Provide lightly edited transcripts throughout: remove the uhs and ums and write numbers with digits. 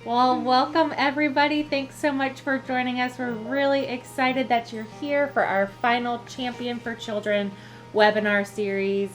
Well, welcome everybody. Thanks so much for joining us. We're really excited that you're here for our final Champion for Children webinar series.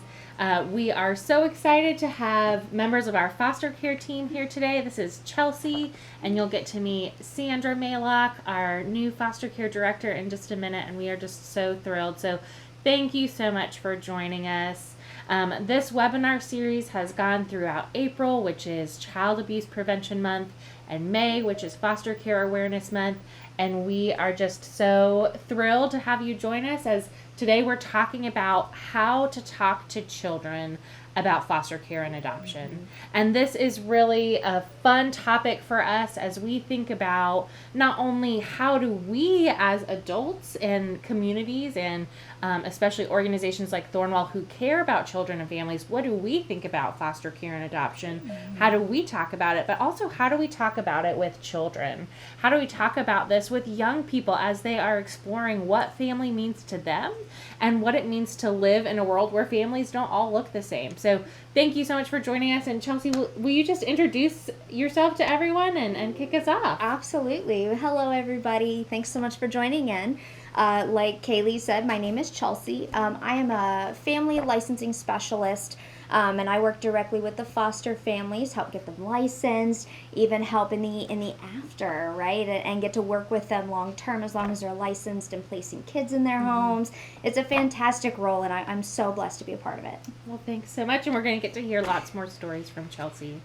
We are so excited to have members of our foster care team here today. This is Chelsey, and you'll get to meet Sandra Maylock, our new foster care director, in just a minute, and we are just so thrilled. So thank you so much for joining us. This webinar series has gone throughout April, which is Child Abuse Prevention Month, and May, which is Foster Care Awareness Month, and we are just so thrilled to have you join us as today we're talking about how to talk to children about foster care and adoption. Mm-hmm. And this is really a fun topic for us as we think about not only how do we as adults and communities and especially organizations like Thornwell who care about children and families, what do we think about foster care and adoption? Mm-hmm. How do we talk about it? But also, how do we talk about it with children? How do we talk about this with young people as they are exploring what family means to them and what it means to live in a world where families don't all look the same? So thank you so much for joining us. And Chelsey, will you just introduce yourself to everyone and kick us off? Absolutely. Hello, everybody. Thanks so much for joining in. Like Kaley said, my name is Chelsey. I am a family licensing specialist, and I work directly with the foster families, help get them licensed, even help in the after, right? And get to work with them long term as long as they're licensed and placing kids in their homes. It's a fantastic role, and I'm so blessed to be a part of it. Well, thanks so much, and we're going to get to hear lots more stories from Chelsey.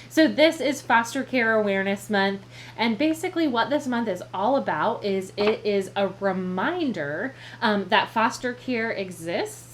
So this is Foster Care Awareness Month, and basically what this month is all about is it is a reminder that foster care exists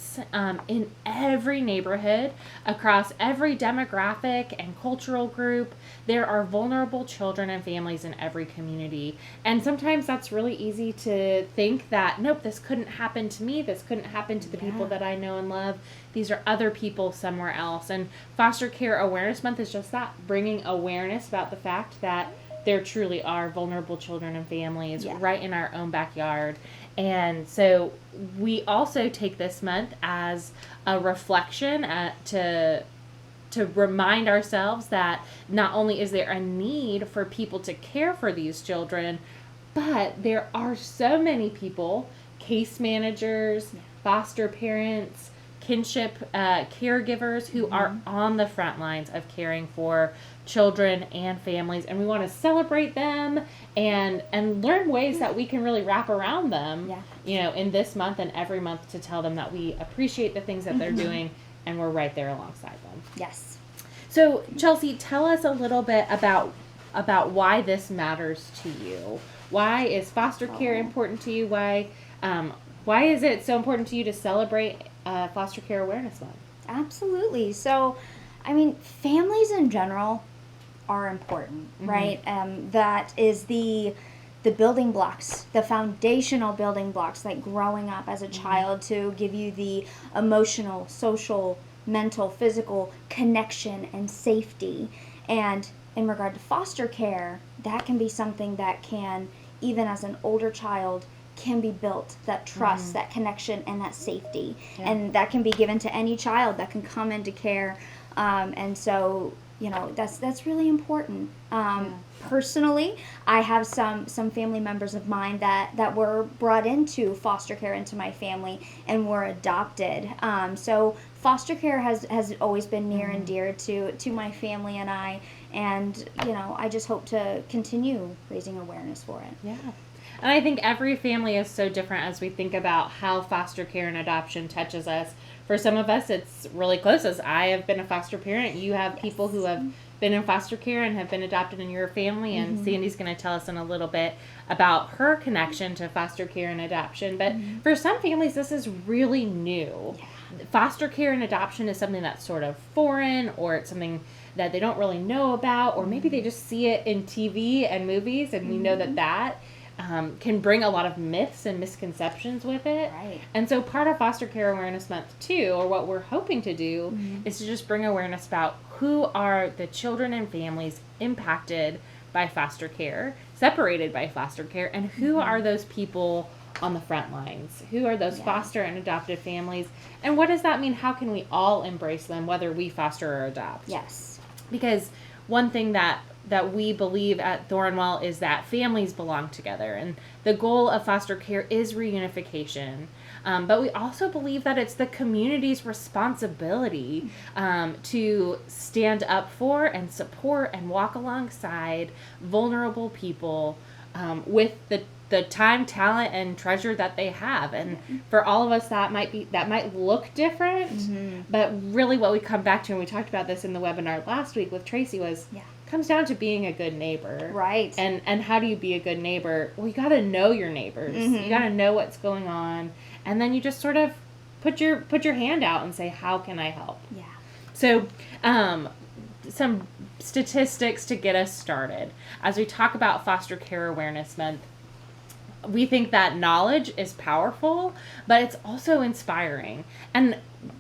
in every neighborhood, across every demographic and cultural group. There are vulnerable children and families in every community. And sometimes that's really easy to think that, nope, this couldn't happen to me. This couldn't happen to the people that I know and love. These are other people somewhere else. And Foster Care Awareness Month is just that, bringing awareness about the fact that there truly are vulnerable children and families right in our own backyard. And so we also take this month as a reflection to remind ourselves that not only is there a need for people to care for these children, but there are so many people, case managers, foster parents, kinship caregivers who are on the front lines of caring for children and families, and we want to celebrate them and learn ways that we can really wrap around them, in this month and every month, to tell them that we appreciate the things that they're doing and we're right there alongside them. Yes. So Chelsey, tell us a little bit about why this matters to you. Why is foster care important to you? Why is it so important to you to celebrate Foster Care Awareness Month? Absolutely. So, I mean, families in general are important, right? That is the building blocks, the foundational building blocks, like growing up as a child, to give you the emotional, social, mental, physical connection and safety. And in regard to foster care, that can be something that can, even as an older child, can be built, that trust, that connection, and that safety. And that can be given to any child that can come into care. And so, that's really important. Personally, I have some family members of mine that were brought into foster care into my family and were adopted. So foster care has always been near and dear to my family and I. And, I just hope to continue raising awareness for it. Yeah. And I think every family is so different as we think about how foster care and adoption touches us. For some of us, it's really close. As I have been a foster parent, you have people who have been in foster care and have been adopted in your family. And Sandy's going to tell us in a little bit about her connection to foster care and adoption. But for some families, this is really new. Foster care and adoption is something that's sort of foreign, or it's something that they don't really know about, or maybe they just see it in TV and movies, and we know that can bring a lot of myths and misconceptions with it. Right. And so part of Foster Care Awareness Month too, or what we're hoping to do, is to just bring awareness about who are the children and families impacted by foster care, separated by foster care, and who are those people on the front lines? Who are those foster and adopted families? And what does that mean? How can we all embrace them, whether we foster or adopt? Yes. Because one thing that that we believe at Thornwell is that families belong together, and the goal of foster care is reunification. But we also believe that it's the community's responsibility to stand up for and support and walk alongside vulnerable people with the time, talent, and treasure that they have. And for all of us, that might look different, but really what we come back to, and we talked about this in the webinar last week with Tracy, was comes down to being a good neighbor. Right. And how do you be a good neighbor? Well, you got to know your neighbors. You got to know what's going on, and then you just sort of put your hand out and say, how can I help? Yeah. So, some statistics to get us started. As we talk about Foster Care Awareness Month, we think that knowledge is powerful, but it's also inspiring. And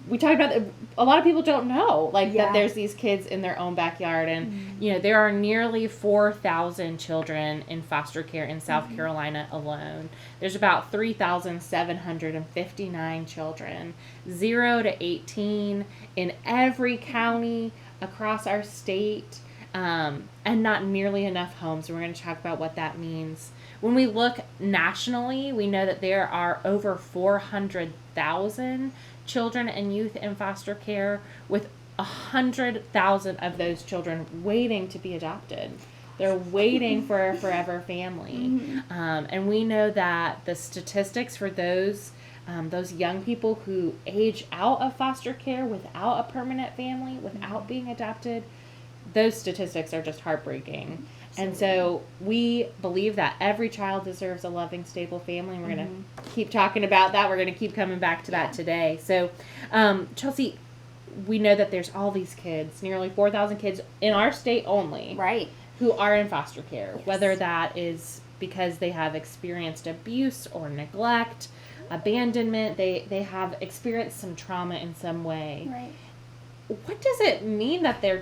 we talked about a lot of people don't know that there's these kids in their own backyard, and there are nearly 4,000 children in foster care in South Carolina alone. There's about 3,759 children, 0 to 18 in every county across our state, and not nearly enough homes. We're going to talk about what that means. When we look nationally, we know that there are over 400,000 children and youth in foster care, with 100,000 of those children waiting to be adopted. They're waiting for a forever family. And we know that the statistics for those young people who age out of foster care without a permanent family, without being adopted, those statistics are just heartbreaking. And so we believe that every child deserves a loving, stable family. And we're going to keep talking about that. We're going to keep coming back to that today. So, Chelsey, we know that there's all these kids, nearly 4,000 kids in our state only, right, who are in foster care, whether that is because they have experienced abuse or neglect, abandonment, they have experienced some trauma in some way. Right. What does it mean that there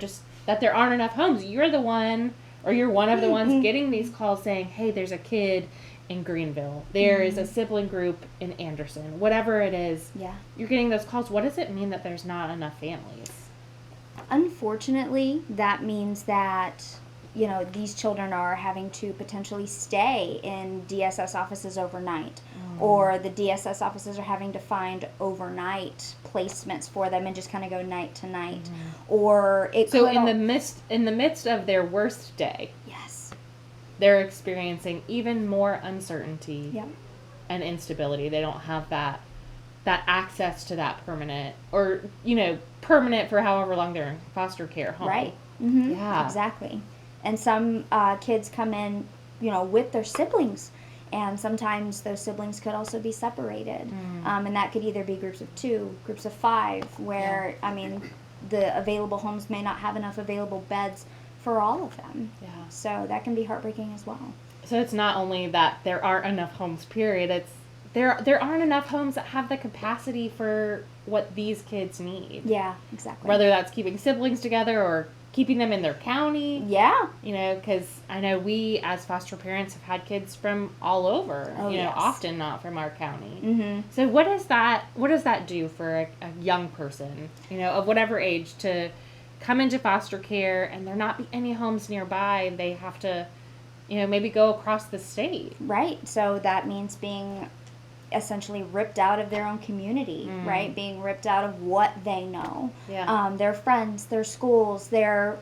aren't enough homes? You're the one, or you're one of the ones getting these calls saying, hey, there's a kid in Greenville. There is a sibling group in Anderson. Whatever it is, you're getting those calls. What does it mean that there's not enough families? Unfortunately, that means that, these children are having to potentially stay in DSS offices overnight. Or the DSS offices are having to find overnight placements for them and just kind of go night to night. Or in the midst of their worst day, they're experiencing even more uncertainty and instability. They don't have that access to that permanent or permanent for however long they're in foster care home. Right. Yeah. Exactly. And some kids come in, with their siblings. And sometimes those siblings could also be separated. And that could either be groups of 2, groups of 5, where, the available homes may not have enough available beds for all of them. Yeah. So that can be heartbreaking as well. So it's not only that there aren't enough homes, period. It's there aren't enough homes that have the capacity for what these kids need. Yeah, exactly. Whether that's keeping siblings together or keeping them in their county. Yeah. Because I know we as foster parents have had kids from all over, often not from our county. So what does that do for a young person, of whatever age, to come into foster care and there not be any homes nearby and they have to, maybe go across the state? Right. So that means being essentially ripped out of their own community, right? Being ripped out of what they know. Yeah. Their friends, their schools, their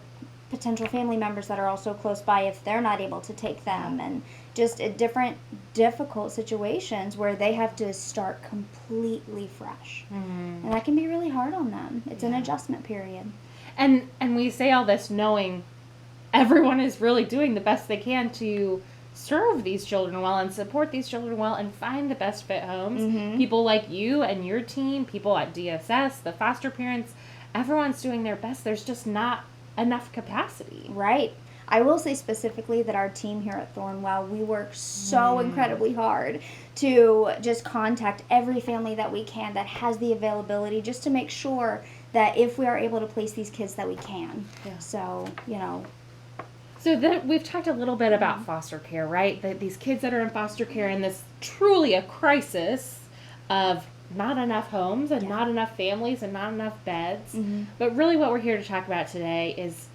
potential family members that are also close by if they're not able to take them, and just different difficult situations where they have to start completely fresh. And that can be really hard on them. It's an adjustment period. And we say all this knowing everyone is really doing the best they can to serve these children well and support these children well and find the best fit homes. People like you and your team, people at DSS, the foster parents, everyone's doing their best. There's just not enough capacity. Right. I will say specifically that our team here at Thornwell, we work so incredibly hard to just contact every family that we can that has the availability, just to make sure that if we are able to place these kids that we can. Yeah. So, So we've talked a little bit about foster care, right? These kids that are in foster care and this truly a crisis of not enough homes and not enough families and not enough beds. But really what we're here to talk about today is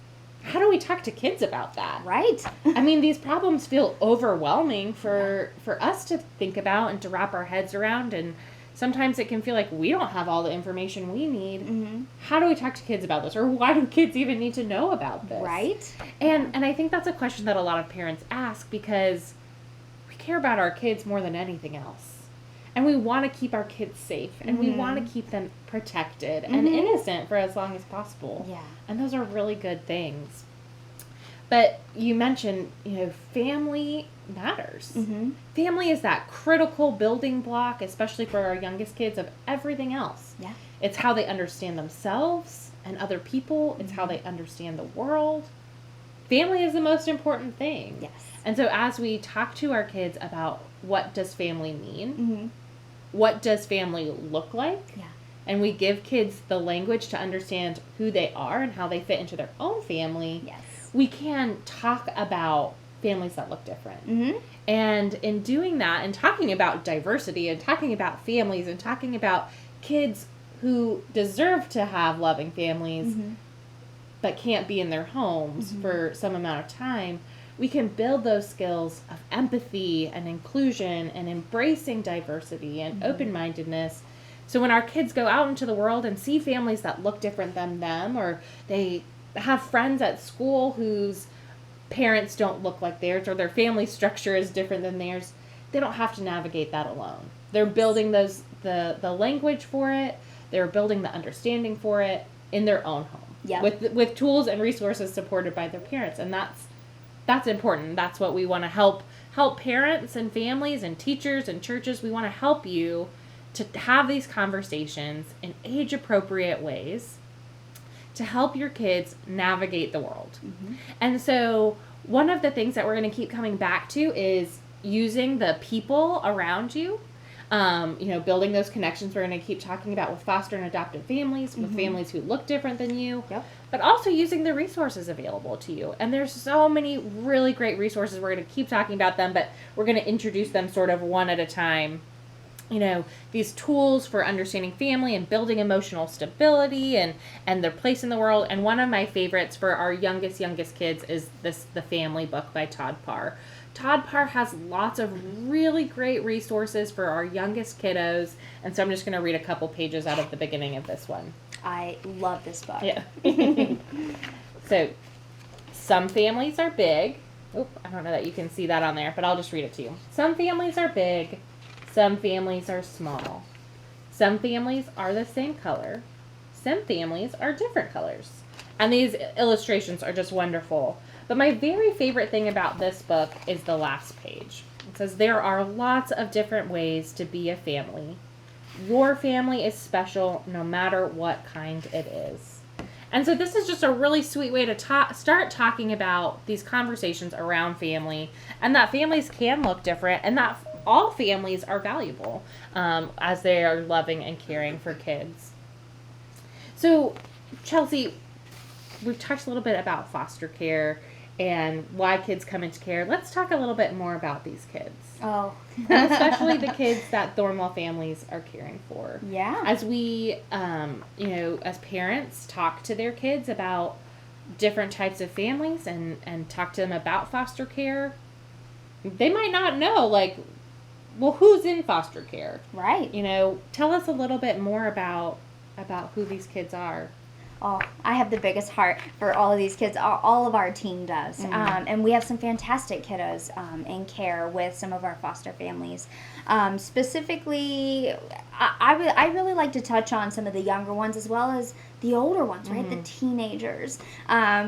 how do we talk to kids about that? Right. I mean, these problems feel overwhelming for us to think about and to wrap our heads around, and sometimes it can feel like we don't have all the information we need. Mm-hmm. How do we talk to kids about this? Or why do kids even need to know about this? Right. And I think that's a question that a lot of parents ask because we care about our kids more than anything else. And we want to keep our kids safe. And we want to keep them protected and innocent for as long as possible. Yeah. And those are really good things. But you mentioned, family matters. Mm-hmm. Family is that critical building block, especially for our youngest kids, of everything else. Yeah. It's how they understand themselves and other people. It's how they understand the world. Family is the most important thing. Yes. And so as we talk to our kids about what does family mean, Mm-hmm. what does family look like, Yeah. and we give kids the language to understand who they are and how they fit into their own family, Yes. we can talk about families that look different. Mm-hmm. And in doing that and talking about diversity and talking about families and talking about kids who deserve to have loving families but can't be in their homes for some amount of time, we can build those skills of empathy and inclusion and embracing diversity and open-mindedness. So when our kids go out into the world and see families that look different than them, or they have friends at school whose parents don't look like theirs, or their family structure is different than theirs, they don't have to navigate that alone. They're building the language for it. They're building the understanding for it in their own home. Yeah. With tools and resources supported by their parents. And that's important. That's what we want to help parents and families and teachers and churches. We want to help you to have these conversations in age-appropriate ways to help your kids navigate the world. And so one of the things that we're going to keep coming back to is using the people around you. Building those connections we're going to keep talking about with foster and adoptive families, with families who look different than you, but also using the resources available to you. And there's so many really great resources. We're going to keep talking about them, but we're going to introduce them sort of one at a time. These tools for understanding family and building emotional stability and their place in the world. And one of my favorites for our youngest kids is The Family Book by Todd Parr. Todd Parr has lots of really great resources for our youngest kiddos. And so I'm just going to read a couple pages out of the beginning of this one. I love this book. Yeah. So, some families are big. Oh, I don't know that you can see that on there, but I'll just read it to you. Some families are big. Some families are small. Some families are the same color. Some families are different colors. And these illustrations are just wonderful. But my very favorite thing about this book is the last page. It says, there are lots of different ways to be a family. Your family is special no matter what kind it is. And so this is just a really sweet way to start talking about these conversations around family, and that families can look different, and that all families are valuable as they are loving and caring for kids. So, Chelsey, we've talked a little bit about foster care and why kids come into care. Let's talk a little bit more about these kids. Oh. And especially the kids that Thornwell families are caring for. Yeah. As we, as parents talk to their kids about different types of families and talk to them about foster care, they might not know, who's in foster care? Right. Tell us a little bit more about who these kids are. Oh, I have the biggest heart for all of these kids. All of our team does. And we have some fantastic kiddos in care with some of our foster families. Specifically, I really like to touch on some of the younger ones as well as the older ones, right? The teenagers.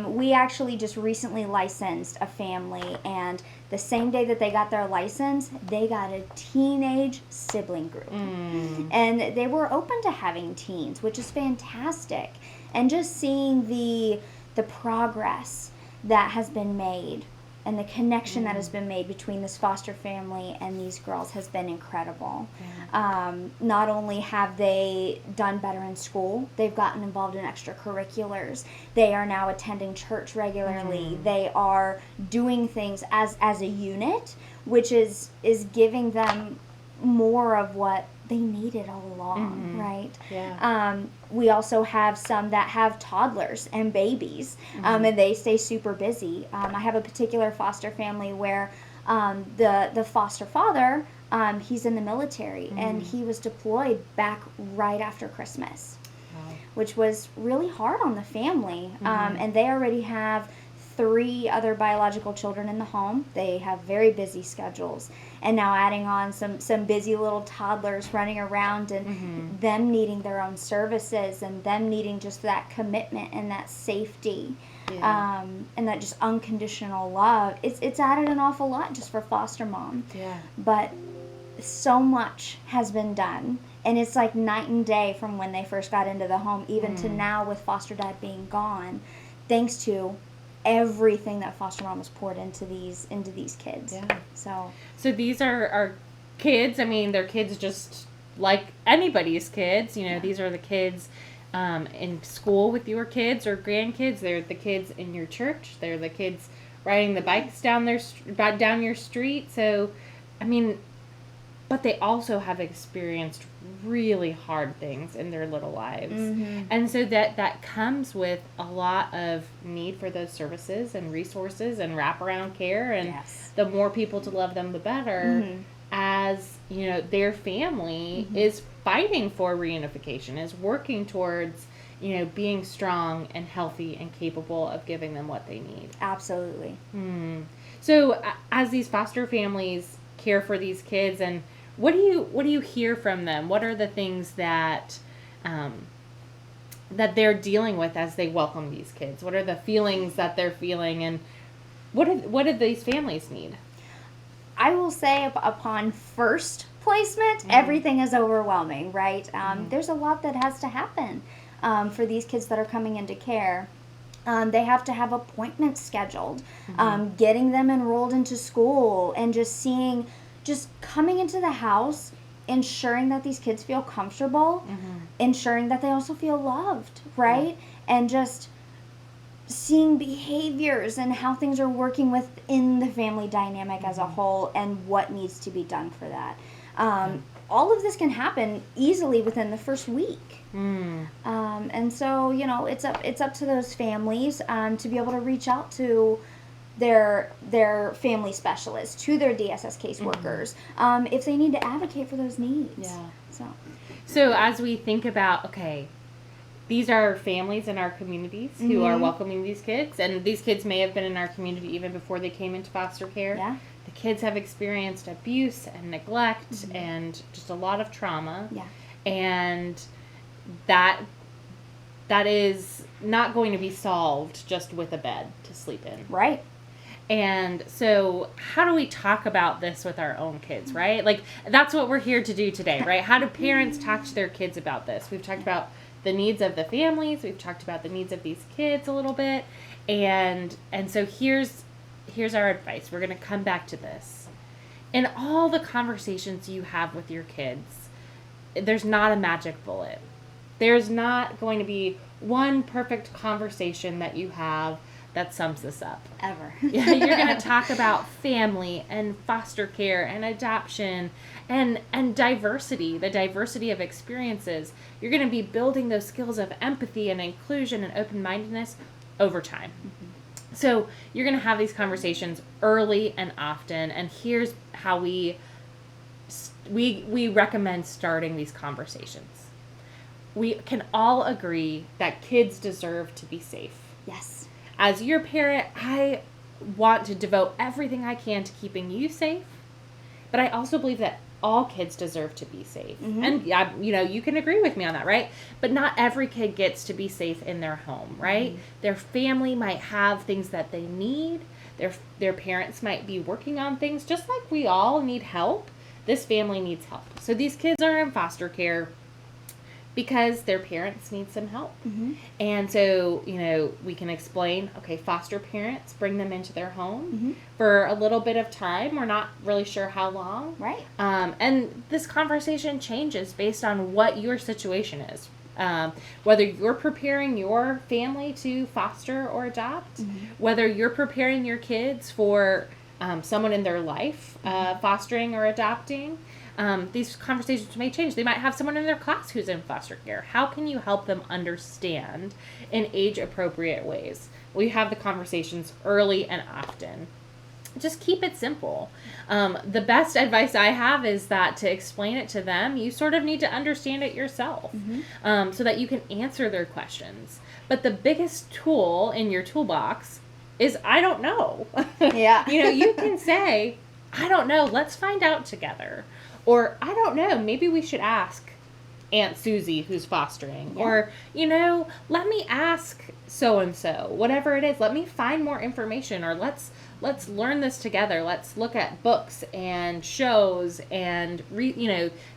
We actually just recently licensed a family, and the same day that they got their license, they got a teenage sibling group. And they were open to having teens, which is fantastic. And just seeing the progress that has been made and the connection that has been made between this foster family and these girls has been incredible. Not only have they done better in school, they've gotten involved in extracurriculars. They are now attending church regularly. They are doing things as a unit, which is giving them more of what they needed all along, right? Yeah. We also have some that have toddlers and babies, and they stay super busy. I have a particular foster family where the foster father, he's in the military, and he was deployed back right after Christmas, which was really hard on the family. And they already have 3 other biological children in the home. They have very busy schedules, and now adding on some busy little toddlers running around, and them needing their own services, and them needing just that commitment and that safety, and that just unconditional love. It's added an awful lot just for foster mom. Yeah. But so much has been done, and it's like night and day from when they first got into the home even to now with foster dad being gone, thanks to everything that foster mom has poured into these kids. Yeah. So these are kids. I mean, they're kids just like anybody's kids. You know, these are the kids in school with your kids or grandkids. They're the kids in your church. They're the kids riding the bikes down your street. So, I mean, but they also have experienced really hard things in their little lives. And so that comes with a lot of need for those services and resources and wraparound care, and the more people to love them, the better. As, you know, their family is fighting for reunification, is working towards, you know, being strong and healthy and capable of giving them what they need. Absolutely. So as these foster families care for these kids, and what do you hear from them? What are the things that that they're dealing with as they welcome these kids? What are the feelings that they're feeling, and what do these families need? I will say upon first placement, everything is overwhelming, right? There's a lot that has to happen for these kids that are coming into care. They have to have appointments scheduled, getting them enrolled into school, and just coming into the house, ensuring that these kids feel comfortable, ensuring that they also feel loved, right? And just seeing behaviors and how things are working within the family dynamic as a whole, and what needs to be done for that. All of this can happen easily within the first week. And so, you know, it's up to those families to be able to reach out to their family specialists, to their DSS caseworkers, if they need to advocate for those needs. So as we think about, okay, these are families in our communities who are welcoming these kids, and these kids may have been in our community even before they came into foster care. The kids have experienced abuse and neglect and just a lot of trauma. And that is not going to be solved just with a bed to sleep in. Right. And so how do we talk about this with our own kids, right? Like, that's what we're here to do today, right? How do parents talk to their kids about this? We've talked about the needs of the families. We've talked about the needs of these kids a little bit. And so here's our advice. We're going to come back to this. In all the conversations you have with your kids, there's not a magic bullet. There's not going to be one perfect conversation that you have that sums this up. Ever. You're going to talk about family and foster care and adoption and diversity, the diversity of experiences. You're going to be building those skills of empathy and inclusion and open-mindedness over time. So you're going to have these conversations early and often, and here's how we recommend starting these conversations. We can all agree that kids deserve to be safe. Yes. As your parent, I want to devote everything I can to keeping you safe, but I also believe that all kids deserve to be safe. And you know, you can agree with me on that, right? But not every kid gets to be safe in their home, right? Their family might have things that they need. Their parents might be working on things, just like we all need help. This family needs help. So these kids are in foster care because their parents need some help. And so, you know, we can explain, okay, foster parents bring them into their home for a little bit of time. We're not really sure how long. Right. And this conversation changes based on what your situation is. Whether you're preparing your family to foster or adopt, whether you're preparing your kids for someone in their life fostering or adopting, these conversations may change. They might have someone in their class who's in foster care. How can you help them understand in age-appropriate ways? We have the conversations early and often. Just keep it simple. The best advice I have is that to explain it to them, you sort of need to understand it yourself, so that you can answer their questions. But the biggest tool in your toolbox is, I don't know. Yeah. You can say, I don't know, let's find out together. Or, I don't know, maybe we should ask Aunt Susie who's fostering. Yeah. Or, let me ask so-and-so, whatever it is. Let me find more information, or let's learn this together. Let's look at books and shows and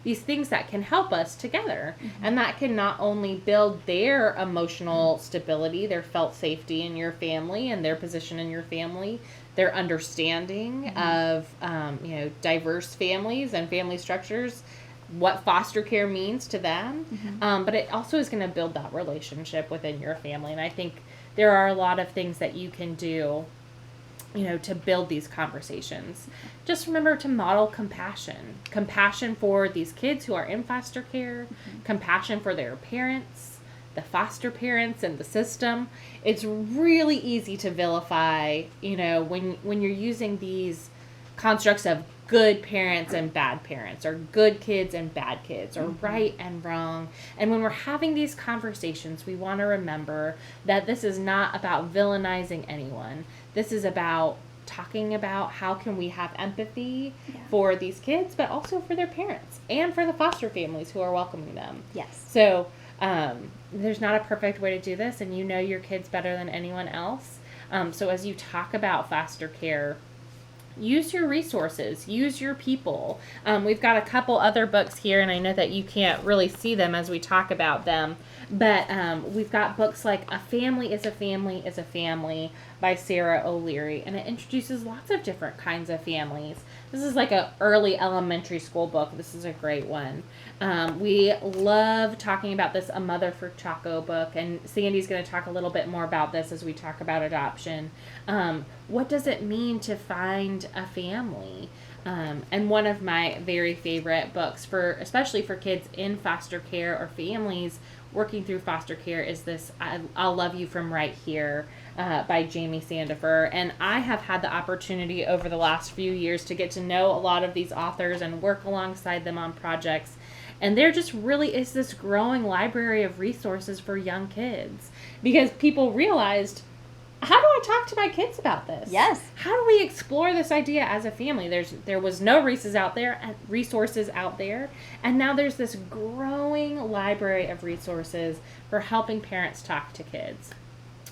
these things that can help us together. And that can not only build their emotional stability, their felt safety in your family and their position in your family, their understanding of diverse families and family structures, what foster care means to them, but it also is going to build that relationship within your family. And I think there are a lot of things that you can do to build these conversations. Just remember to model compassion for these kids who are in foster care, compassion for their parents, the foster parents, and the system. It's really easy to vilify, when you're using these constructs of good parents and bad parents, or good kids and bad kids, or right and wrong. And when we're having these conversations, we want to remember that this is not about villainizing anyone. This is about talking about how can we have empathy for these kids, but also for their parents and for the foster families who are welcoming them. Yes. So there's not a perfect way to do this, and your kids better than anyone else. So as you talk about foster care, use your resources, use your people. We've got a couple other books here, and I know that you can't really see them as we talk about them, but we've got books like A Family is a Family is a Family by Sarah O'Leary, and it introduces lots of different kinds of families. This is like an early elementary school book. This is a great one. We love talking about this A Mother for Chaco book, and Sandy's going to talk a little bit more about this as we talk about adoption. What does it mean to find a family? And one of my very favorite books, especially for kids in foster care or families working through foster care, is this I'll Love You From Right Here by Jamie Sandifer. And I have had the opportunity over the last few years to get to know a lot of these authors and work alongside them on projects. And there just really is this growing library of resources for young kids, because people realized, how do I talk to my kids about this? Yes. How do we explore this idea as a family? There was no resources out there, and now there's this growing library of resources for helping parents talk to kids.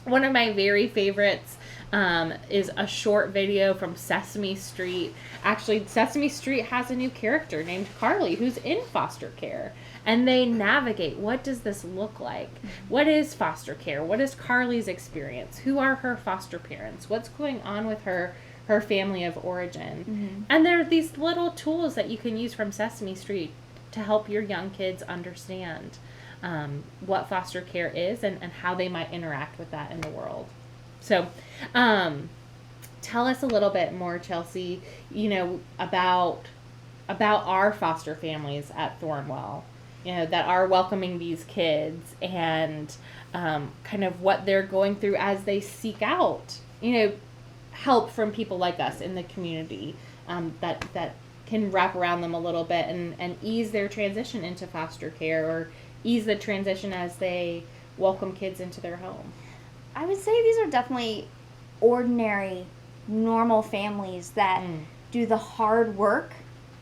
One of my very favorites is a short video from Sesame Street. Actually, Sesame Street has a new character named Kaley who's in foster care. And they navigate, what does this look like? What is foster care? What is Kaley's experience? Who are her foster parents? What's going on with her family of origin? And there are these little tools that you can use from Sesame Street to help your young kids understand what foster care is and how they might interact with that in the world. So tell us a little bit more, Chelsey, about our foster families at Thornwell, that are welcoming these kids, and kind of what they're going through as they seek out, help from people like us in the community, that can wrap around them a little bit and ease their transition into foster care, or ease the transition as they welcome kids into their home. I would say these are definitely ordinary, normal families that do the hard work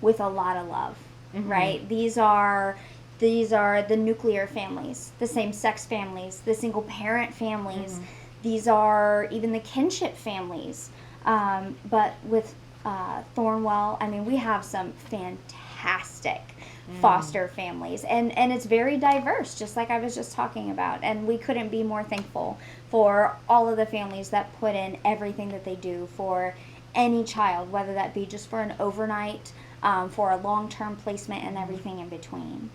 with a lot of love, right? These are the nuclear families, the same-sex families, the single-parent families. These are even the kinship families. But with Thornwell, I mean, we have some fantastic foster families, and it's very diverse, just like I was just talking about, and we couldn't be more thankful for all of the families that put in everything that they do for any child, whether that be just for an overnight, for a long-term placement, and everything in between.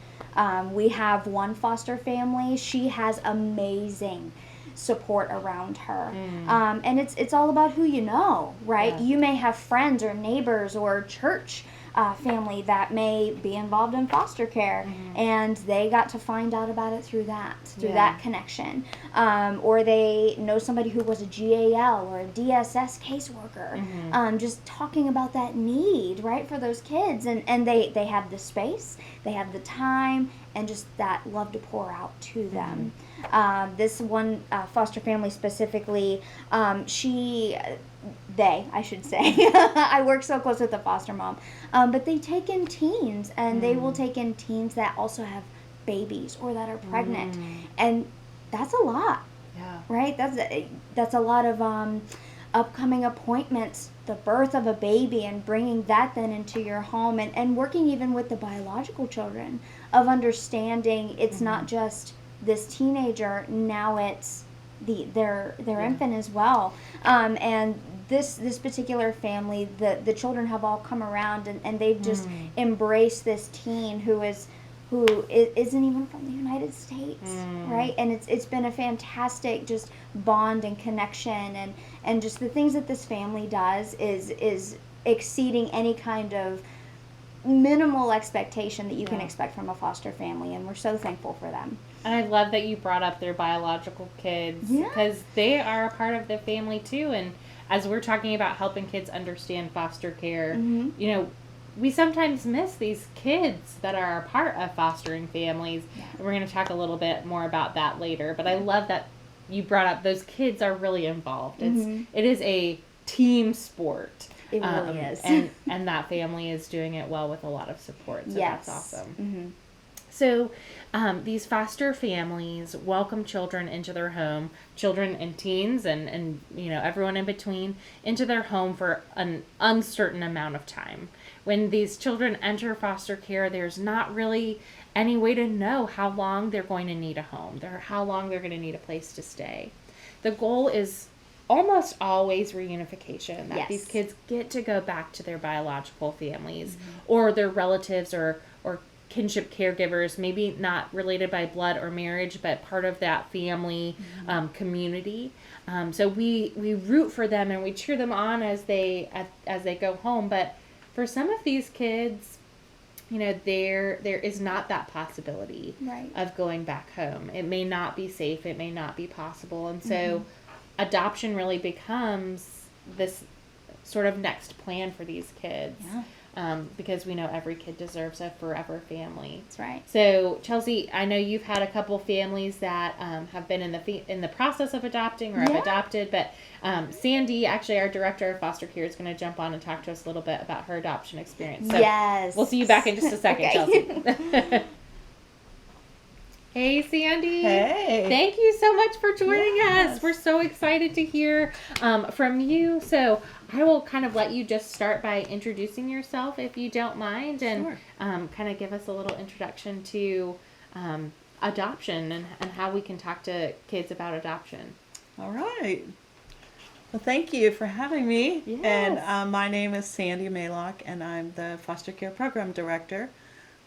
We have one foster family. She has amazing support around her, and it's all about who you know, right? You may have friends or neighbors or church family that may be involved in foster care, and they got to find out about it through that connection. Or they know somebody who was a GAL or a DSS caseworker, just talking about that need, right, for those kids. And they have the space, they have the time, and just that love to pour out to them. This one foster family specifically, I should say, I work so close with the foster mom, but they take in teens, and they will take in teens that also have babies or that are pregnant, and that's a lot, right? That's a lot of upcoming appointments, the birth of a baby, and bringing that then into your home, and working even with the biological children, of understanding it's not just this teenager, now it's their infant as well. And this particular family, the children have all come around, and they've just embraced this teen who isn't even from the United States, right? And it's been a fantastic just bond and connection, and just the things that this family does is exceeding any kind of minimal expectation that you can expect from a foster family, and we're so thankful for them. And I love that you brought up their biological kids, because they are a part of the family too. And as we're talking about helping kids understand foster care, you know, we sometimes miss these kids that are a part of fostering families. And we're going to talk a little bit more about that later. But I love that you brought up those kids are really involved. It is a team sport. It really is. And that family is doing it well with a lot of support. So that's awesome. So these foster families welcome children into their home, children and teens and you know, everyone in between, into their home for an uncertain amount of time. When these children enter foster care, there's not really any way to know how long they're going to need a home, how long they're going to need a place to stay. The goal is almost always reunification, that these kids get to go back to their biological families or their relatives or kinship caregivers, maybe not related by blood or marriage, but part of that family community. So we root for them and we cheer them on as they go home. But for some of these kids, you know, there is not that possibility of going back home. It may not be safe. It may not be possible. And so adoption really becomes this sort of next plan for these kids. Because we know every kid deserves a forever family. That's right. So, Chelsey, I know you've had a couple families that have been in the process of adopting or have adopted, but Sandy, actually our director of foster care, is going to jump on and talk to us a little bit about her adoption experience. So we'll see you back in just a second, Chelsey. Hey, Sandy. Hey. Thank you so much for joining us. We're so excited to hear from you. So I will kind of let you just start by introducing yourself, if you don't mind, and kind of give us a little introduction to adoption and how we can talk to kids about adoption. All right. Well, thank you for having me. Yes. And my name is Sandy Maylock, and I'm the Foster Care Program Director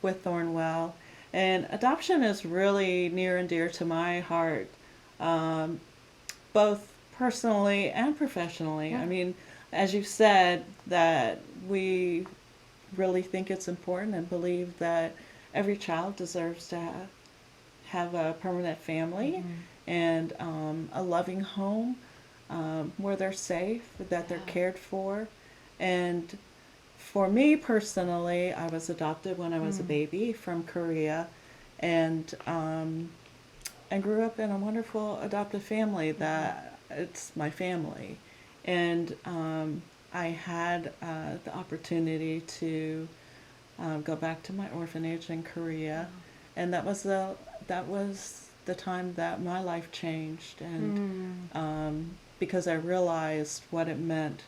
with Thornwell. And adoption is really near and dear to my heart, both personally and professionally. I mean, as you said, that we really think it's important and believe that every child deserves to have a permanent family and a loving home where they're safe, that they're cared for. And for me personally, I was adopted when I was a baby from Korea, and grew up in a wonderful adoptive family that it's my family. And I had the opportunity to go back to my orphanage in Korea, and that was the time that my life changed, and because I realized what it meant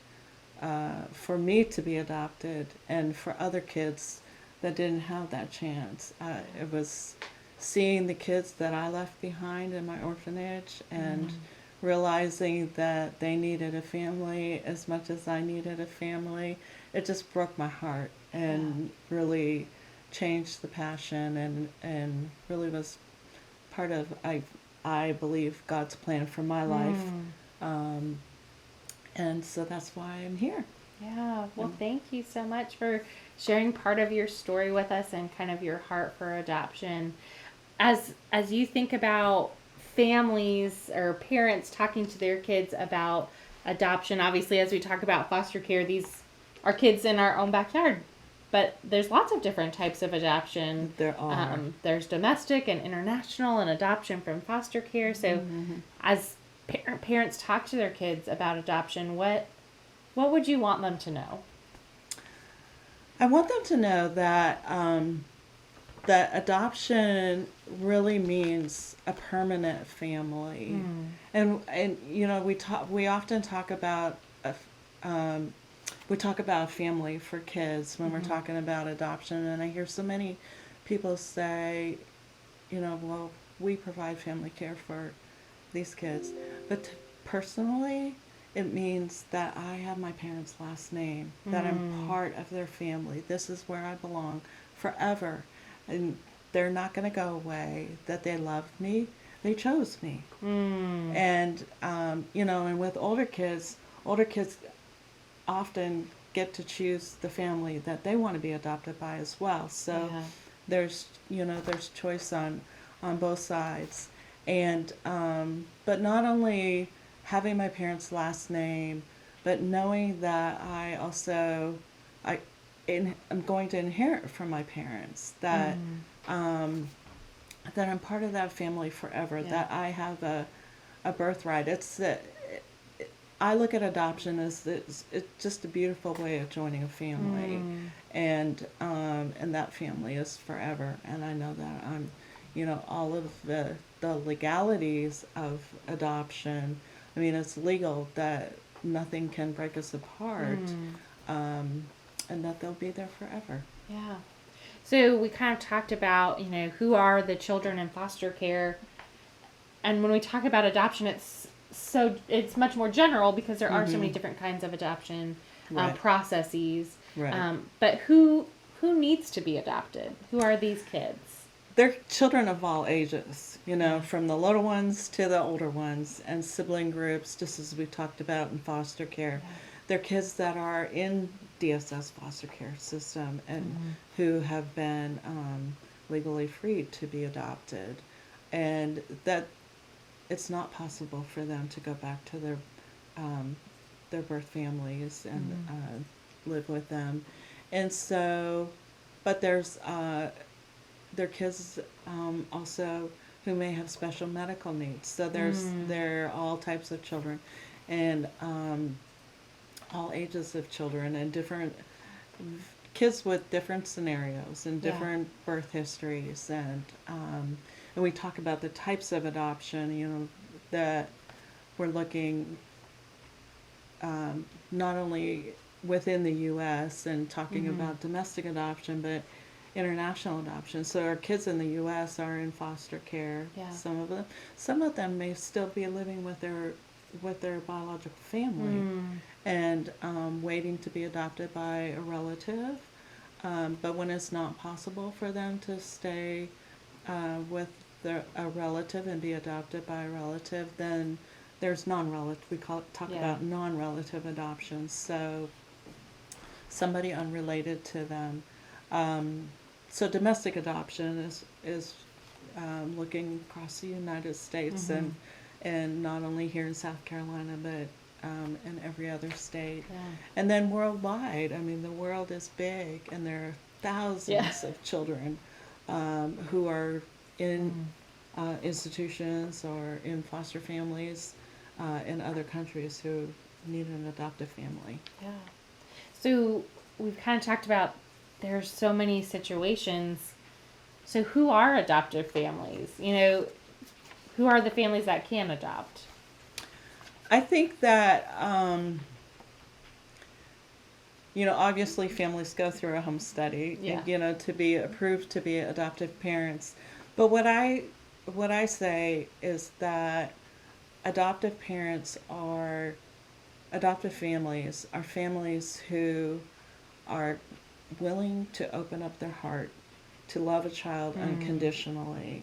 for me to be adopted, and for other kids that didn't have that chance. It was seeing the kids that I left behind in my orphanage and realizing that they needed a family as much as I needed a family. It just broke my heart and really changed the passion, and really was part of, I believe, God's plan for my life. And so that's why I'm here. Yeah, well, thank you so much for sharing part of your story with us and kind of your heart for adoption. As you think about families or parents talking to their kids about adoption, obviously as we talk about foster care, these are kids in our own backyard, but there's lots of different types of adoption. There are. There's domestic and international and adoption from foster care. So as parents talk to their kids about adoption, what would you want them to know? I want them to know that that adoption really means a permanent family, and we often talk about we talk about a family for kids when we're talking about adoption, and I hear so many people say, well, we provide family care for these kids, but personally, it means that I have my parents' last name, that I'm part of their family. This is where I belong forever. And they're not going to go away, that they loved me. They chose me. And, and with older kids often get to choose the family that they want to be adopted by as well. So there's choice on both sides. And, but not only having my parents' last name, but knowing that I'm going to inherit from my parents, that that I'm part of that family forever, that I have a birthright. I look at adoption as it's just a beautiful way of joining a family, and that family is forever. And I know that I'm, all of the legalities of adoption. I mean, it's legal, that nothing can break us apart, and that they'll be there forever. Yeah. So we kind of talked about, who are the children in foster care. And when we talk about adoption, it's much more general because there are so many different kinds of adoption processes. Right. But who needs to be adopted? Who are these kids? They're children of all ages, from the little ones to the older ones, and sibling groups, just as we talked about in foster care. Yeah. They're kids that are in DSS foster care system and who have been legally freed to be adopted, and that it's not possible for them to go back to their birth families and live with them. And so, but there's there are kids also who may have special medical needs. So there are all types of children, and all ages of children, and different kids with different scenarios and different birth histories, and we talk about the types of adoption, that we're looking not only within the U.S. and talking about domestic adoption, but international adoption. So our kids in the U.S. are in foster care. Yeah. Some of them may still be living with their biological family and waiting to be adopted by a relative. But when it's not possible for them to stay with a relative and be adopted by a relative, then there's non-relative. We talk about non-relative adoptions. So somebody unrelated to them. So domestic adoption is looking across the United States and not only here in South Carolina, but in every other state. Yeah. And then worldwide, I mean, the world is big, and there are thousands of children who are in institutions or in foster families in other countries who need an adoptive family. Yeah. So we've kind of talked about there's so many situations. So who are adoptive families? Who are the families that can adopt? I think that, obviously families go through a home study, to be approved to be adoptive parents. But what I say is that adoptive families are families who are willing to open up their heart to love a child unconditionally.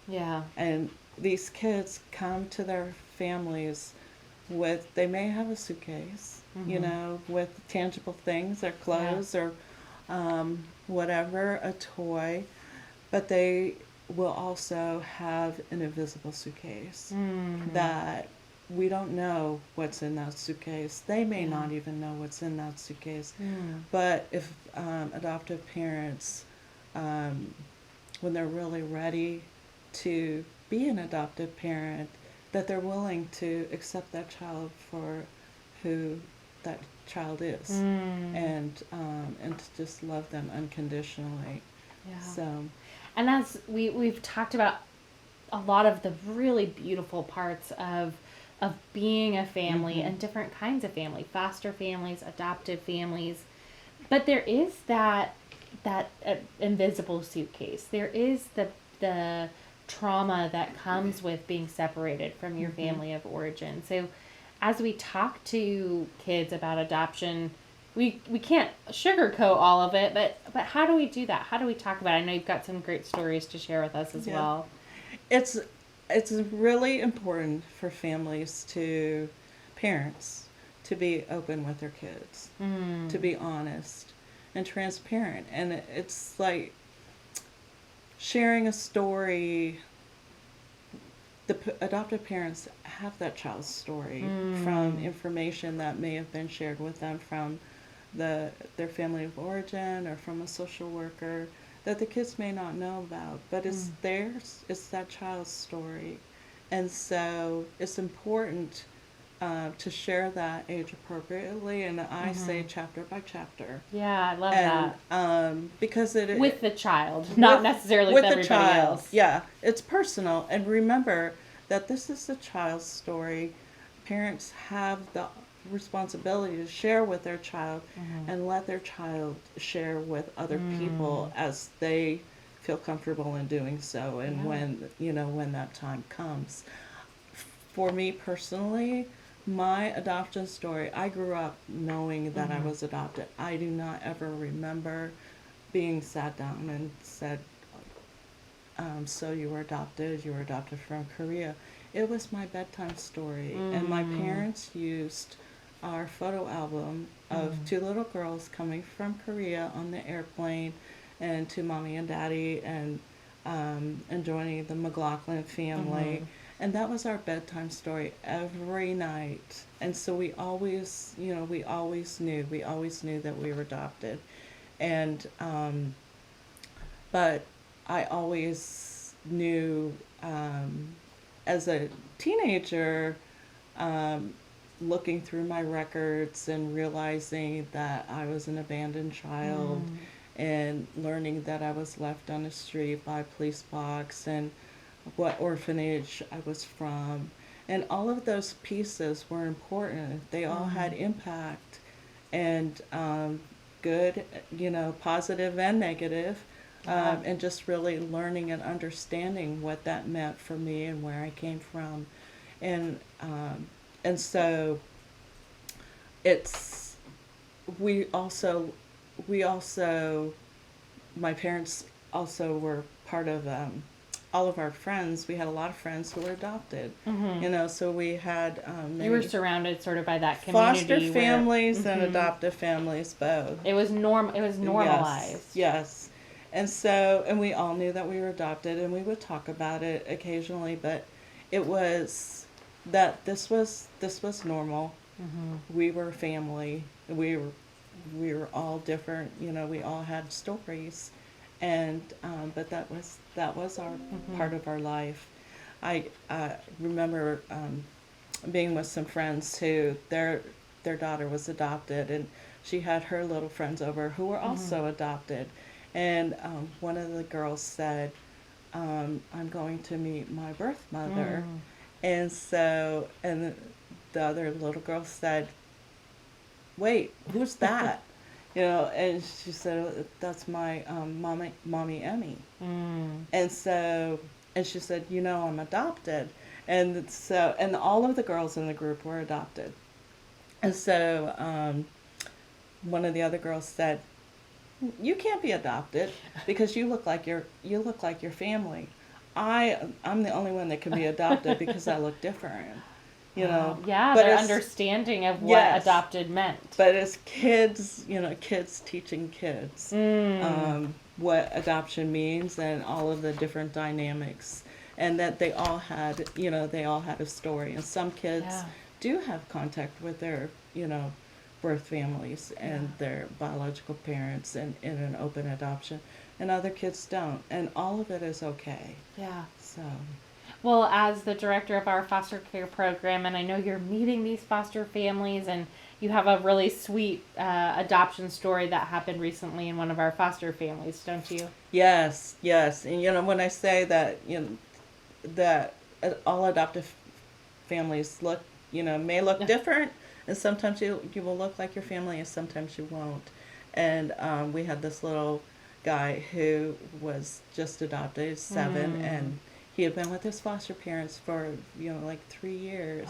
Yeah. And these kids come to their families they may have a suitcase, with tangible things, their clothes or whatever, a toy, but they will also have an invisible suitcase that we don't know what's in that suitcase. They may not even know what's in that suitcase. But if adoptive parents, when they're really ready to be an adoptive parent, that they're willing to accept that child for who that child is, and to just love them unconditionally. Yeah. So, and as we've talked about a lot of the really beautiful parts of being a family and different kinds of family, foster families, adoptive families, but there is that invisible suitcase. There is the trauma that comes with being separated from your family of origin. So as we talk to kids about adoption, we can't sugarcoat all of it, but how do we do that? How do we talk about it? I know you've got some great stories to share with us as well. It's really important for parents to be open with their kids, to be honest and transparent. And it's like sharing a story. The adoptive parents have that child's story from information that may have been shared with them from their family of origin or from a social worker that the kids may not know about, but it's theirs. It's that child's story. And so it's important to share that age appropriately, and I say chapter by chapter. Yeah, I love that. Because it with the child, not necessarily with everybody the child. else. Yeah, it's personal, and remember that this is the child's story. Parents have the responsibility to share with their child and let their child share with other people as they feel comfortable in doing so, and when that time comes. For me personally, my adoption story, I grew up knowing that I was adopted. I do not ever remember being sat down and said, so you were adopted from Korea. It was my bedtime story, and my parents used our photo album of two little girls coming from Korea on the airplane, and to mommy and daddy, and joining the McLaughlin family. And that was our bedtime story every night. And so we always knew that we were adopted. And, but I always knew, as a teenager, looking through my records and realizing that I was an abandoned child, and learning that I was left on the street by a police box, and what orphanage I was from. And all of those pieces were important. They all had impact, and good, positive and negative, and just really learning and understanding what that meant for me and where I came from. And so we also, my parents also were part of, all of our friends. We had a lot of friends who were adopted, so we had, you were surrounded sort of by that community. Foster families and adoptive families both. It was normalized. Yes. And so, and we all knew that we were adopted, and we would talk about it occasionally, but it was that this was normal. We were a family. We were all different. We all had stories, and but that was our part of our life. I remember being with some friends who their daughter was adopted, and she had her little friends over who were also adopted, and one of the girls said, "I'm going to meet my birth mother," and so the other little girl said, "Wait, who's that?" And she said, "That's my mommy Emmy." And so, and she said, "I'm adopted." And so, and all of the girls in the group were adopted. And so, one of the other girls said, "You can't be adopted because you look like your family. I'm the only one that can be adopted because I look different." you know. Yeah, but their it's- understanding of what Yes. adopted meant. But as kids, kids teaching kids what adoption means and all of the different dynamics, and that they all had a story. And some kids Yeah. do have contact with their, birth families and their biological parents in an open adoption, and other kids don't. And all of it is okay. Yeah. So, Well, as the director of our foster care program, and I know you're meeting these foster families, and you have a really sweet adoption story that happened recently in one of our foster families, don't you? yes, yes. And when I say that, that all adoptive families may look different, and sometimes you will look like your family, and sometimes you won't. And we had this little guy who was just adopted, 7, and he had been with his foster parents for like 3 years.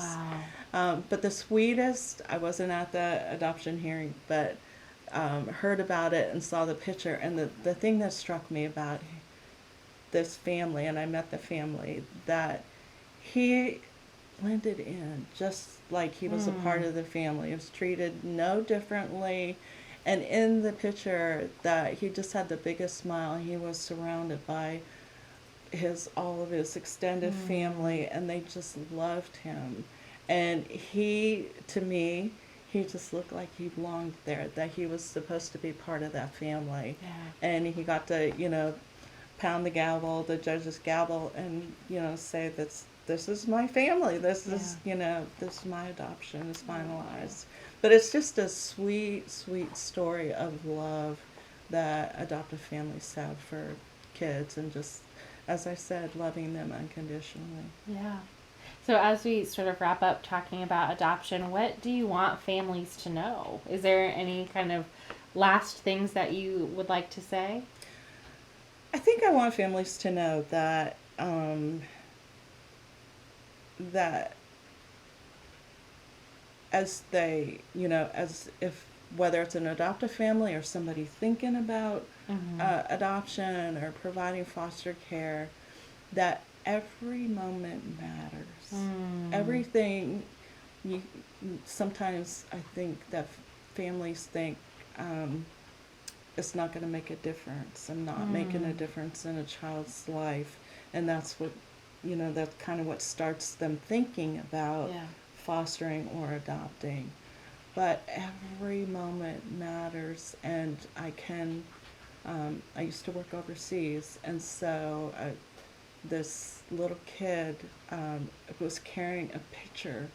Wow. But the sweetest, I wasn't at the adoption hearing, but heard about it and saw the picture. And the thing that struck me about this family, and I met the family, that he blended in just like he was a part of the family. He was treated no differently. And in the picture, that he just had the biggest smile. He was surrounded by all of his extended family, and they just loved him. And to me, he just looked like he belonged there, that he was supposed to be part of that family. Yeah. And he got to, pound the gavel, the judge's gavel, and, say that this is my family. This is, this is my adoption is finalized. But it's just a sweet, sweet story of love that adoptive families have for kids, and just, as I said, loving them unconditionally. Yeah. So as we sort of wrap up talking about adoption, what do you want families to know? Is there any kind of last things that you would like to say? I think I want families to know that that as they, as if whether it's an adoptive family or somebody thinking about adoption or providing foster care, that every moment matters. Everything. Sometimes I think that families think it's not going to make a difference. I'm not making a difference in a child's life, and that's what, that's kind of what starts them thinking about fostering or adopting. But every moment matters, and I used to work overseas, and so this little kid was carrying a picture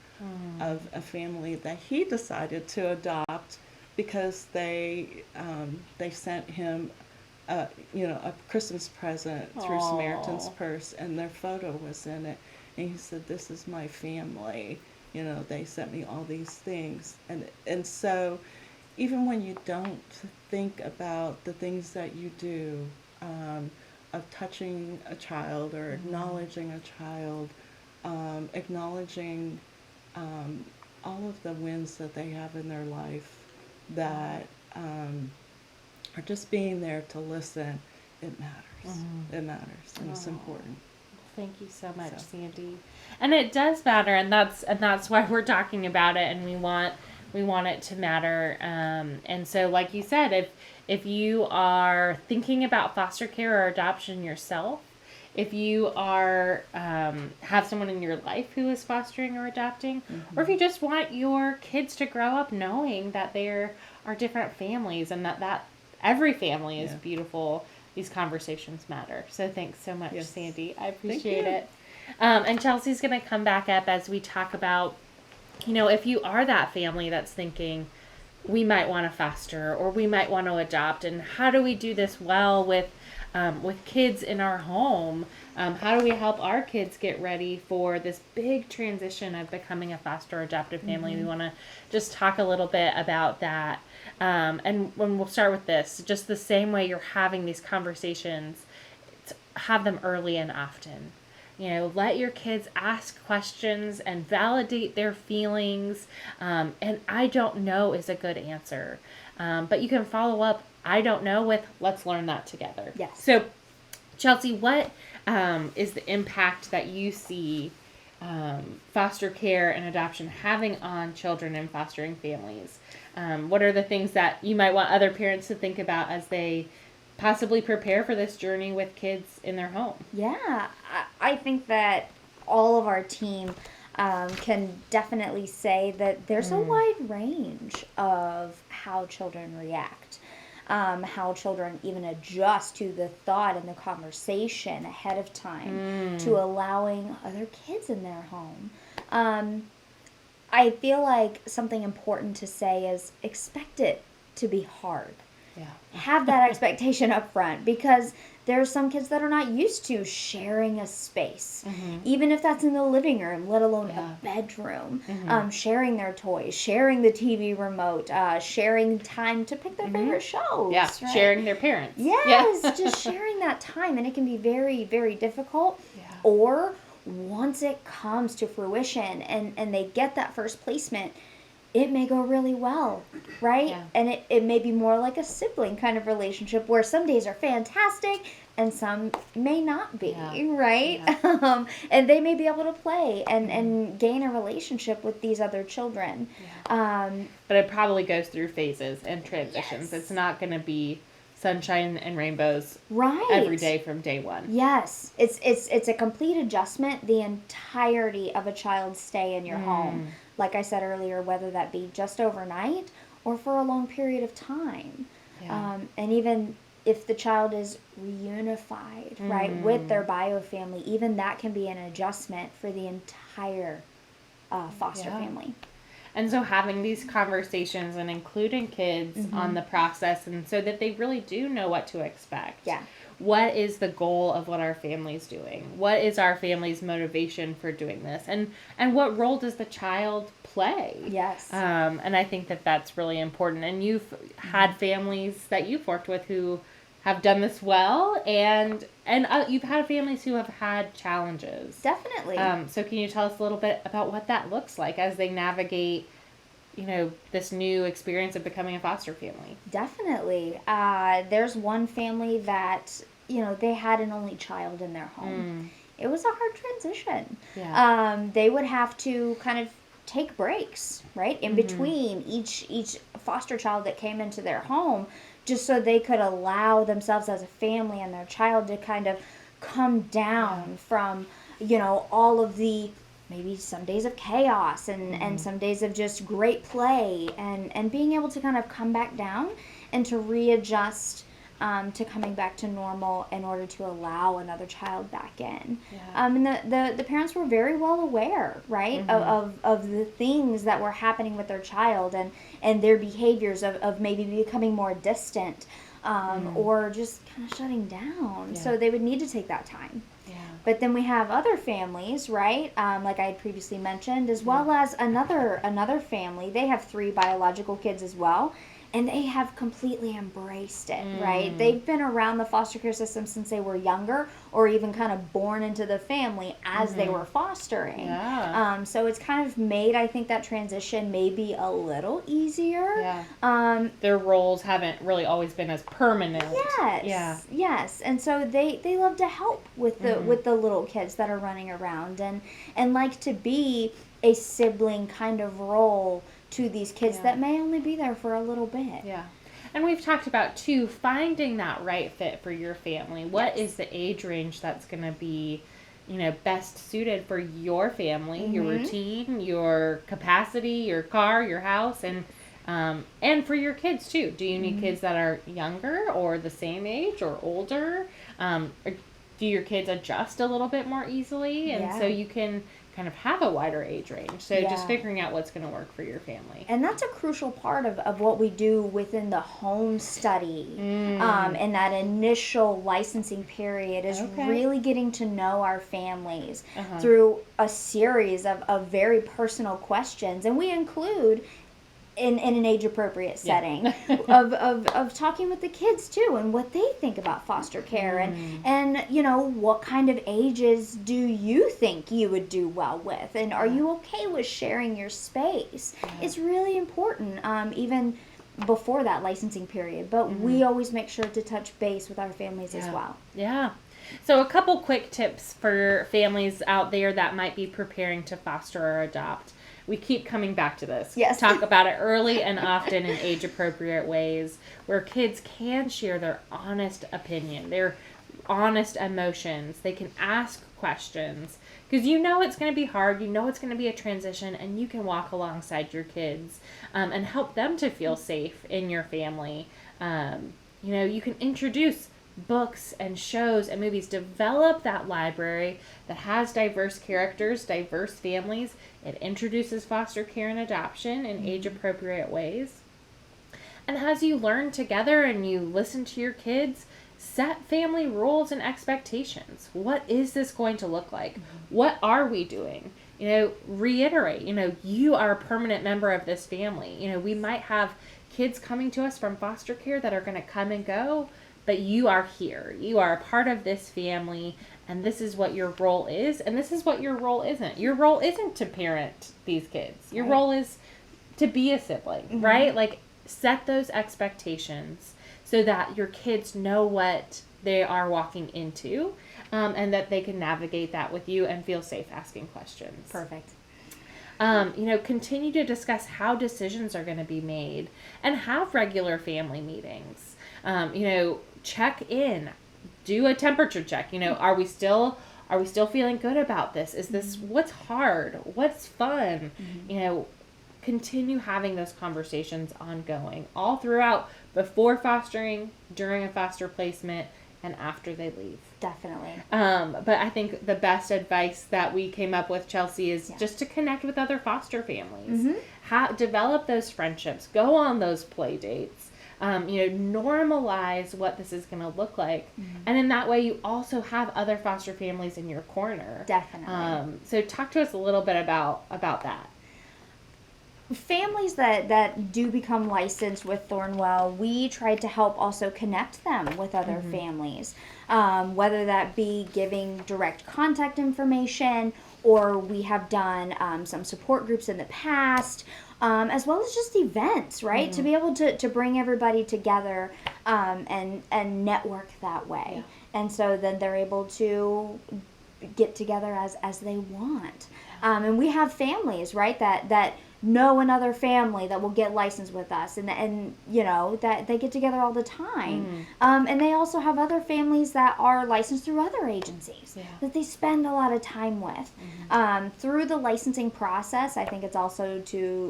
of a family that he decided to adopt because they sent him a Christmas present through Aww. Samaritan's Purse, and their photo was in it, and he said, "This is my family. They sent me all these things." And so even when you don't think about the things that you do, of touching a child or acknowledging a child, acknowledging all of the wins that they have in their life, that or just being there to listen, it matters. It matters, and it's important. Thank you so much, Sandy. And it does matter, and that's why we're talking about it, and we want it to matter. And so, like you said, if you are thinking about foster care or adoption yourself, if you are have someone in your life who is fostering or adopting, or if you just want your kids to grow up knowing that there are different families and that every family is beautiful, these conversations matter. So thanks so much, Sandy. I appreciate it. And Chelsea's going to come back up as we talk about, if you are that family that's thinking, we might want to foster or we might want to adopt, and how do we do this well with kids in our home? How do we help our kids get ready for this big transition of becoming a foster or adoptive family? We want to just talk a little bit about that. And when we'll start with this, just the same way you're having these conversations, have them early and often. Let your kids ask questions and validate their feelings. And I don't know is a good answer. But you can follow up, I don't know, with let's learn that together. Yes. So, Chelsey, what is the impact that you see foster care and adoption having on children and fostering families? What are the things that you might want other parents to think about as they possibly prepare for this journey with kids in their home? Yeah, I think that all of our team can definitely say that there's a wide range of how children react, how children even adjust to the thought and the conversation ahead of time to allowing other kids in their home. I feel like something important to say is expect it to be hard. Yeah. Have that expectation up front, because there's some kids that are not used to sharing a space, even if that's in the living room, let alone a bedroom, sharing their toys, sharing the TV remote, sharing time to pick their favorite shows. Yeah, right? sharing their parents. Yes, just sharing that time, and it can be very, very difficult. Yeah. Or once it comes to fruition and they get that first placement, it may go really well, right? Yeah. And it may be more like a sibling kind of relationship where some days are fantastic and some may not be, right? Yeah. And they may be able to play and gain a relationship with these other children. Yeah. But it probably goes through phases and transitions. Yes. It's not going to be sunshine and rainbows every day from day one. Yes. It's a complete adjustment the entirety of a child's stay in your home. Like I said earlier, whether that be just overnight or for a long period of time. Yeah. And even if the child is reunified, right, with their bio family, even that can be an adjustment for the entire foster family. And so having these conversations and including kids on the process, and so that they really do know what to expect. Yeah. What is the goal of what our family's doing? What is our family's motivation for doing this? And what role does the child play? Yes. And I think that that's really important. And you've had families that you've worked with who have done this well, and you've had families who have had challenges. Definitely. So can you tell us a little bit about what that looks like as they navigate, this new experience of becoming a foster family? Definitely. There's one family that, they had an only child in their home. It was a hard transition. Yeah. They would have to kind of take breaks, right, in between each foster child that came into their home, just so they could allow themselves as a family and their child to kind of come down from, all of the maybe some days of chaos and some days of just great play and being able to kind of come back down and to readjust to coming back to normal in order to allow another child back in. Yeah. And the parents were very well aware, right, of the things that were happening with their child and their behaviors of maybe becoming more distant or just kind of shutting down. Yeah. So they would need to take that time. Yeah. But then we have other families, right, like I had previously mentioned, as well as another family. They have 3 biological kids as well. And they have completely embraced it, right? They've been around the foster care system since they were younger, or even kind of born into the family as they were fostering. Yeah. So it's kind of made, I think, that transition maybe a little easier. Yeah. Their roles haven't really always been as permanent. Yes. Yeah. Yes. And so they love to help with the little kids that are running around and like to be a sibling kind of role to these kids that may only be there for a little bit. Yeah. And we've talked about, too, finding that right fit for your family. What is the age range that's going to be, best suited for your family, your routine, your capacity, your car, your house, and for your kids, too. Do you need kids that are younger or the same age or older? Or do your kids adjust a little bit more easily? And so you can kind of have a wider age range. So just figuring out what's going to work for your family. And that's a crucial part of what we do within the home study. And that initial licensing period is really getting to know our families through a series of very personal questions. And we include in an age-appropriate setting of talking with the kids too and what they think about foster care and what kind of ages do you think you would do well with, and are you okay with sharing your space? It's really important even before that licensing period, but we always make sure to touch base with our families as well. Yeah. So a couple quick tips for families out there that might be preparing to foster or adopt. We keep coming back to this. Yes. Talk about it early and often in age-appropriate ways where kids can share their honest opinion, their honest emotions. They can ask questions because you know it's going to be hard. You know it's going to be a transition, and you can walk alongside your kids and help them to feel safe in your family. You can introduce books and shows and movies. Develop that library that has diverse characters, diverse families. It introduces foster care and adoption in age-appropriate ways. And as you learn together and you listen to your kids, set family rules and expectations. What is this going to look like? What are we doing? Reiterate, you are a permanent member of this family. We might have kids coming to us from foster care that are going to come and go, but you are here. You are a part of this family, and this is what your role is, and this is what your role isn't. Your role isn't to parent these kids. Your role is to be a sibling, right? Like, set those expectations so that your kids know what they are walking into, and that they can navigate that with you and feel safe asking questions. Perfect. Continue to discuss how decisions are going to be made and have regular family meetings. Check in, do a temperature check. Are we still feeling good about this? Is this what's hard? What's fun? Continue having those conversations ongoing all throughout, before fostering, during a foster placement, and after they leave. Definitely. But I think the best advice that we came up with, Chelsey, is just to connect with other foster families. Develop those friendships. Go on those play dates. Normalize what this is going to look like. And in that way, you also have other foster families in your corner. Definitely. So talk to us a little bit about that. Families that do become licensed with Thornwell, we try to help also connect them with other families, whether that be giving direct contact information, or we have done some support groups in the past, as well as just events, right? To be able to bring everybody together and network that way. Yeah. And so then they're able to get together as they want. And we have families, right, that know another family that will get licensed with us, and that they get together all the time. And they also have other families that are licensed through other agencies that they spend a lot of time with. Through the licensing process, I think it's also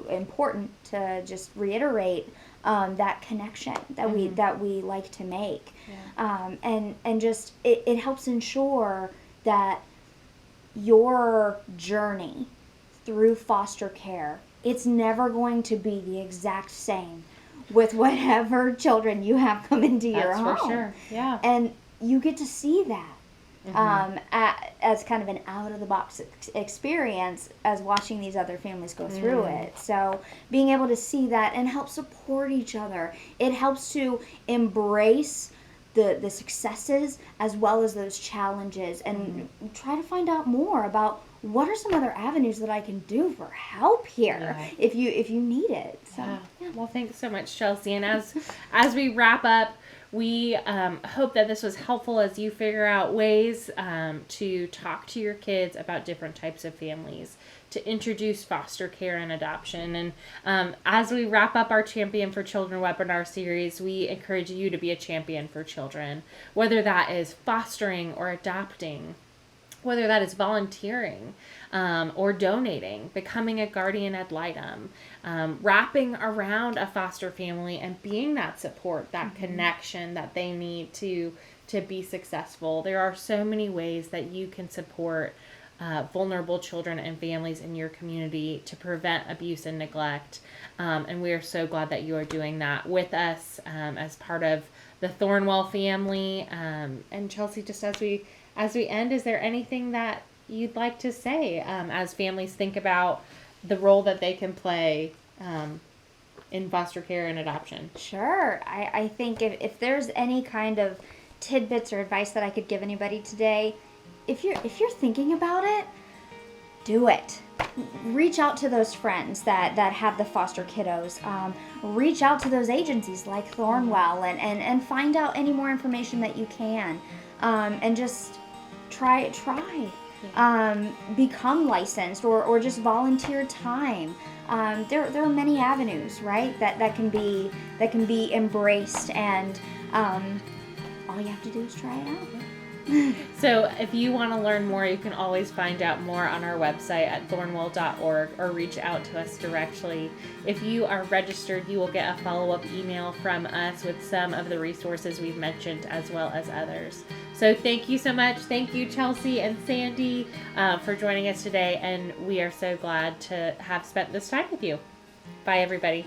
important to just reiterate that connection that we like to make. And just it helps ensure that your journey through foster care, it's never going to be the exact same with whatever children you have come into your home. That's for sure. Yeah. And you get to see that as kind of an out-of-the-box experience as watching these other families go through it. So being able to see that and help support each other, it helps to embrace the successes as well as those challenges, and try to find out more about what are some other avenues that I can do for help here if you need it. So, Well, thanks so much, Chelsey. And as we wrap up, we hope that this was helpful as you figure out ways to talk to your kids about different types of families, to introduce foster care and adoption. And as we wrap up our Champion for Children webinar series, we encourage you to be a champion for children, whether that is fostering or adopting, whether that is volunteering or donating, becoming a guardian ad litem, wrapping around a foster family and being that support, that connection that they need to be successful. There are so many ways that you can support vulnerable children and families in your community to prevent abuse and neglect. And we are so glad that you are doing that with us as part of the Thornwell family. And Chelsey, just as we end, is there anything that you'd like to say as families think about the role that they can play in foster care and adoption? Sure. I think if there's any kind of tidbits or advice that I could give anybody today, if you're thinking about it, do it. Reach out to those friends that have the foster kiddos. Reach out to those agencies like Thornwell and find out any more information that you can. and just try. Become licensed or just volunteer time. There are many avenues, right? That can be embraced, and all you have to do is try it out. So if you want to learn more, you can always find out more on our website at thornwell.org or reach out to us directly. If you are registered, you will get a follow-up email from us with some of the resources we've mentioned as well as others. So thank you so much. Thank you, Chelsey and Sandy, for joining us today, and we are so glad to have spent this time with you. Bye, everybody.